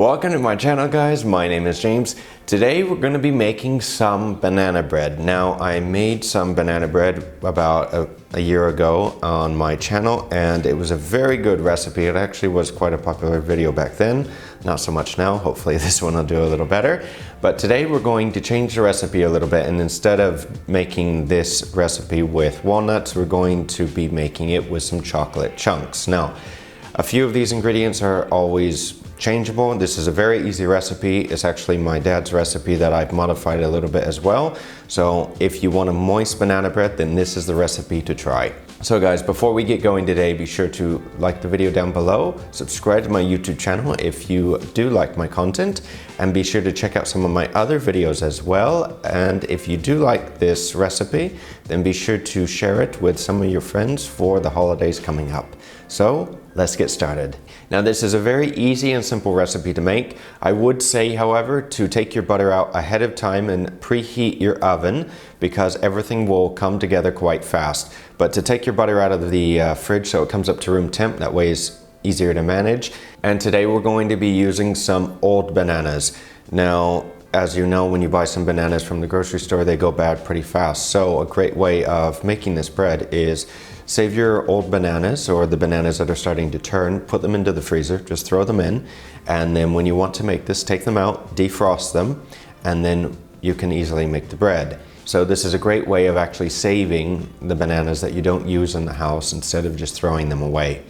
Welcome to my channel, guys. My name is James. Today we're going to be making some banana bread. Now, I made some banana bread about a year ago on my channel, and it was a very good recipe. It actually was quite a popular video back then, not so much now. Hopefully this one will do a little better. But today we're going to change the recipe a little bit, and instead of making this recipe with walnuts, we're going to be making it with some chocolate chunks. Now, a few of these ingredients are always changeable. This is a very easy recipe. It's actually my dad's recipe that I've modified a little bit as well. So if you want a moist banana bread, then this is the recipe to try. So guys, before we get going today, be sure to like the video down below, subscribe to my YouTube channel if you do like my content, and be sure to check out some of my other videos as well. And if you do like this recipe, then be sure to share it with some of your friends for the holidays coming up. So let's get started. Now, this is a very easy and simple recipe to make. I would say, however, to take your butter out ahead of time and preheat your oven, because everything will come together quite fast. But to take your butter out of the fridge so it comes up to room temp, that way it's easier to manage. And today we're going to be using some old bananas. Now, as you know, when you buy some bananas from the grocery store, they go bad pretty fast. So a great way of making this bread is save your old bananas, or the bananas that are starting to turn, put them into the freezer, just throw them in. And then when you want to make this, take them out, defrost them, and then you can easily make the bread. So this is a great way of actually saving the bananas that you don't use in the house instead of just throwing them away.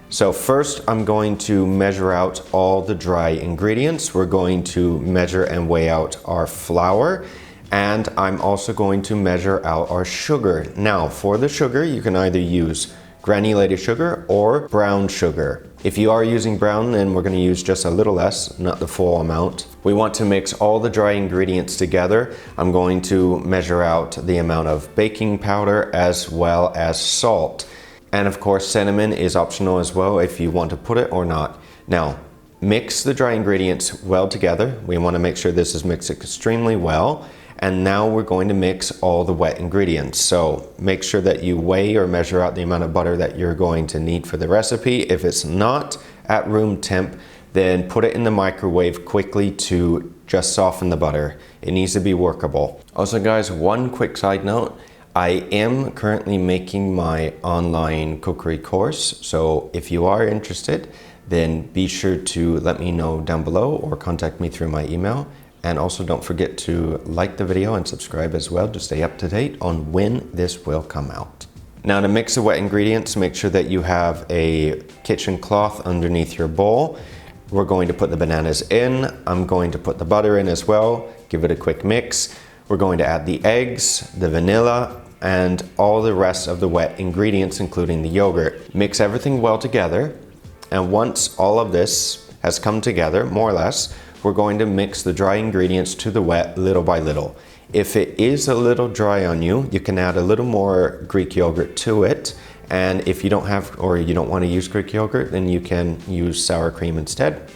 So first, I'm going to measure out all the dry ingredients. We're going to measure and weigh out our flour, and I'm also going to measure out our sugar. Now, for the sugar, you can either use granulated sugar or brown sugar. If you are using brown, then we're going to use just a little less, not the full amount. We want to mix all the dry ingredients together. I'm going to measure out the amount of baking powder as well as salt. And of course, cinnamon is optional as well if you want to put it or not. Now, mix the dry ingredients well together. We want to make sure this is mixed extremely well. And now we're going to mix all the wet ingredients. So make sure that you weigh or measure out the amount of butter that you're going to need for the recipe. If it's not at room temp, then put it in the microwave quickly to just soften the butter. It needs to be workable. Also guys, one quick side note. I am currently making my online cookery course. So if you are interested, then be sure to let me know down below or contact me through my email. And also don't forget to like the video and subscribe as well to stay up to date on when this will come out. Now, to mix the wet ingredients, make sure that you have a kitchen cloth underneath your bowl. We're going to put the bananas in. I'm going to put the butter in as well. Give it a quick mix. We're going to add the eggs, the vanilla, and all the rest of the wet ingredients, including the yogurt. Mix everything well together. And once all of this has come together, more or less, we're going to mix the dry ingredients to the wet little by little. If it is a little dry on you, you can add a little more Greek yogurt to it. And if you don't have, or you don't want to use Greek yogurt, then you can use sour cream instead.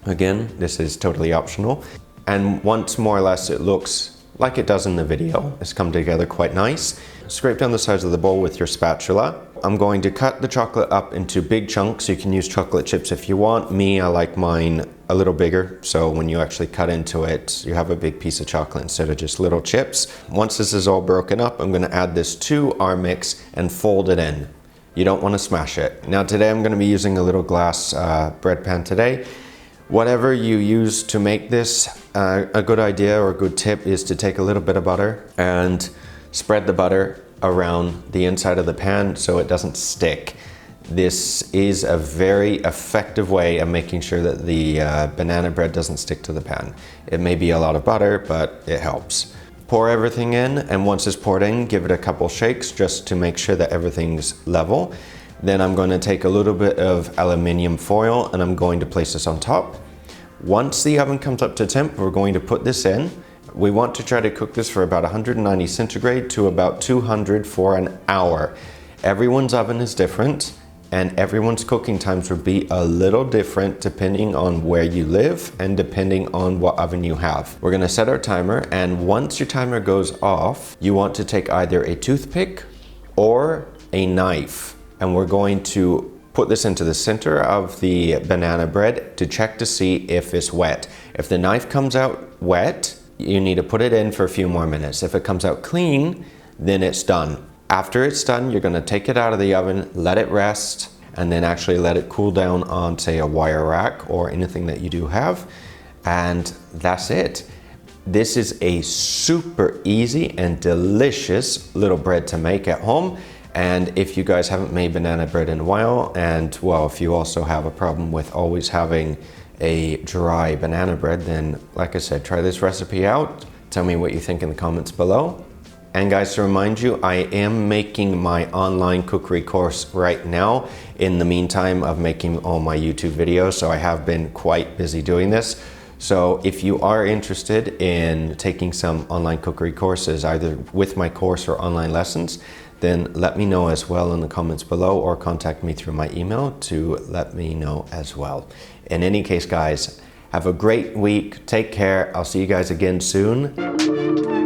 Again, this is totally optional. And once more or less it looks like it does in the video, it's come together quite nice. Scrape down the sides of the bowl with your spatula. I'm going to cut the chocolate up into big chunks. You can use chocolate chips if you want. Me, I like mine a little bigger, so when you actually cut into it, you have a big piece of chocolate instead of just little chips. Once this is all broken up, I'm going to add this to our mix and fold it in. You don't want to smash it. Now today I'm going to be using a little glass bread pan today. Whatever you use to make this, a good idea or a good tip is to take a little bit of butter and spread the butter around the inside of the pan so it doesn't stick. This is a very effective way of making sure that the banana bread doesn't stick to the pan. It may be a lot of butter, but it helps. Pour everything in, and once it's poured in, give it a couple shakes just to make sure that everything's level. Then I'm going to take a little bit of aluminium foil and I'm going to place this on top. Once the oven comes up to temp, we're going to put this in. We want to try to cook this for about 190 centigrade to about 200 for an hour. Everyone's oven is different, and everyone's cooking times will be a little different depending on where you live and depending on what oven you have. We're going to set our timer, and once your timer goes off, you want to take either a toothpick or a knife, and we're going to put this into the center of the banana bread to check to see if it's wet. If the knife comes out wet, you need to put it in for a few more minutes. If it comes out clean, then it's done. After it's done, you're gonna take it out of the oven, let it rest, and then actually let it cool down on, say, a wire rack or anything that you do have, and that's it. This is a super easy and delicious little bread to make at home. And if you guys haven't made banana bread in a while, and well, if you also have a problem with always having a dry banana bread, then like I said, try this recipe out. Tell me what you think in the comments below. And guys, to remind you, I am making my online cookery course right now in the meantime of making all my YouTube videos, so I have been quite busy doing this. So if you are interested in taking some online cookery courses, either with my course or online lessons, then let me know as well in the comments below, or contact me through my email to let me know as well. In any case, guys, have a great week. Take care. I'll see you guys again soon.